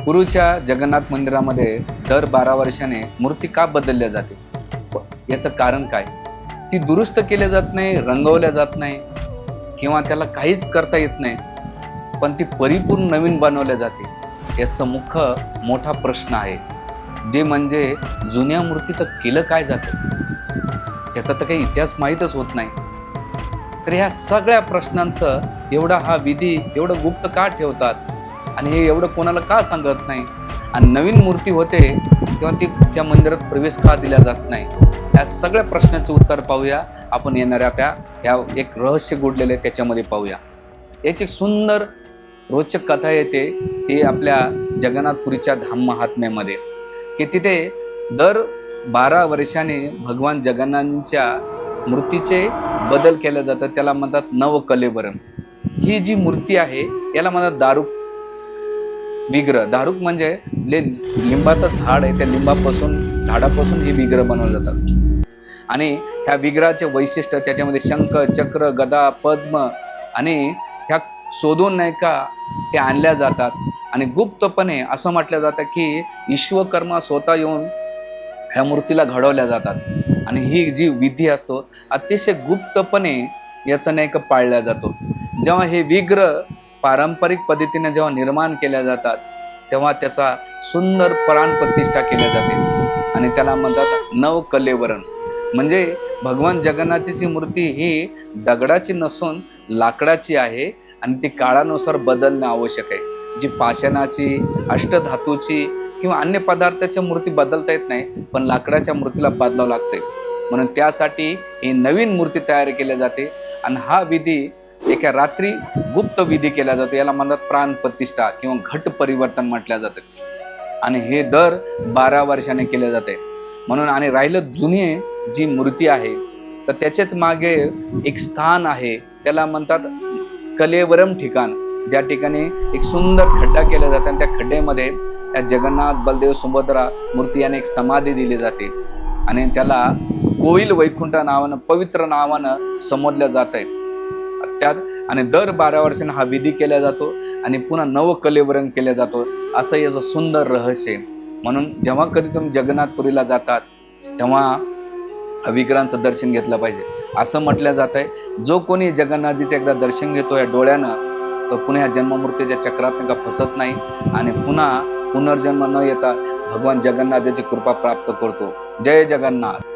पूर्वीच्या जगन्नाथ मंदिरामध्ये दर 12 वर्षाने मूर्ती का बदलल्या जाते? याचं कारण काय? ती दुरुस्त केल्या जात नाही, रंगवल्या जात नाही किंवा त्याला काहीच करता येत नाही, पण ती परिपूर्ण नवीन बनवल्या जाते. याचं मोठा प्रश्न आहे, जे म्हणजे जुन्या मूर्तीचं केलं काय जातं? त्याचा तर काही इतिहास माहीतच होत नाही. तर ह्या सगळ्या प्रश्नांचं हा विधी एवढं गुप्त का ठेवतात आणि हे एवढं कोणाला का सांगत नाही? आणि नवीन मूर्ती होते तेव्हा ती त्या मंदिरात प्रवेश का दिला जात नाही? या सगळ्या प्रश्नाचं उत्तर पाहूया आपण येणाऱ्या ह्या एक रहस्य गुडलेले त्याच्यामध्ये पाहूया. याची एक सुंदर रोचक कथा येते ती आपल्या जगन्नाथपुरीच्या धाम महात्म्यामध्ये, की तिथे दर 12 वर्षाने भगवान जगन्नाथांच्या मूर्तीचे बदल केले जातात. त्याला म्हणतात नवकलेबरम. ही जी मूर्ती आहे याला म्हणतात दारुक विग्रह. दारुक म्हणजे लिंबाचं झाड आहे, त्या झाडापासून हे विग्रह बनवले जातात. आणि ह्या विग्रहाचे वैशिष्ट्य त्याच्यामध्ये शंख, चक्र, गदा, पद्म आणि ह्या शोधून नाही का त्या आणल्या जातात. आणि गुप्तपणे असं म्हटलं जातं की विश्वकर्मा स्वतः येऊन ह्या मूर्तीला घडवल्या जातात. आणि ही जी विधी असतो अतिशय गुप्तपणे याचा नाही का पाळला जातो. जेव्हा हे विग्रह पारंपरिक पद्धतीने जेव्हा निर्माण केल्या जातात तेव्हा त्याचा सुंदर प्राणप्रतिष्ठा केल्या जाते आणि त्याला म्हणतात नवकलेवरण. म्हणजे भगवान जगन्नाथाची मूर्ती ही दगडाची नसून लाकडाची आहे आणि ती काळानुसार बदलणं आवश्यक आहे. जी पाषाणाची, अष्टधातूची किंवा अन्य पदार्थाच्या मूर्ती बदलता येत नाही, पण लाकडाच्या मूर्तीला बदलावं लागते. म्हणून त्यासाठी ही नवीन मूर्ती तयार केली जाते आणि हा विधी एका रात्री गुप्त विधी केला जातो. याला म्हणतात प्राणप्रतिष्ठा किंवा घट परिवर्तन म्हटलं जातं. आणि हे दर 12 वर्षाने केले जाते. म्हणून आणि राहिलं जुनी जी मूर्ती आहे तर त्याच्याच मागे एक स्थान आहे, त्याला म्हणतात कलेवरम ठिकाण, ज्या ठिकाणी एक सुंदर खड्डा केला जातो आणि त्या खड्ड्यामध्ये त्या जगन्नाथ, बलदेव, सुभद्रा मूर्ती याने एक समाधी दिली जाते आणि त्याला कोइल वैकुंठ नावानं, पवित्र नावानं संबोधलं जात आहे त्यात. आणि दर 12 वर्षांनी हा विधी केला जातो आणि पुन्हा नवकलेवरण केला जातो. असं याचं सुंदर रहस्य आहे. म्हणून जेव्हा कधी तुम्ही जगन्नाथपुरीला जातात तेव्हा विग्रहांचं दर्शन घेतलं पाहिजे. असं म्हटलं जात आहे, जो कोणी जगन्नाथजीचं एकदा दर्शन घेतो या डोळ्यानं तर पुन्हा ह्या जन्ममृत्यूच्या चक्रात का फसत नाही आणि पुन्हा पुनर्जन्म न येता भगवान जगन्नाथाची कृपा प्राप्त करतो. जय जगन्नाथ.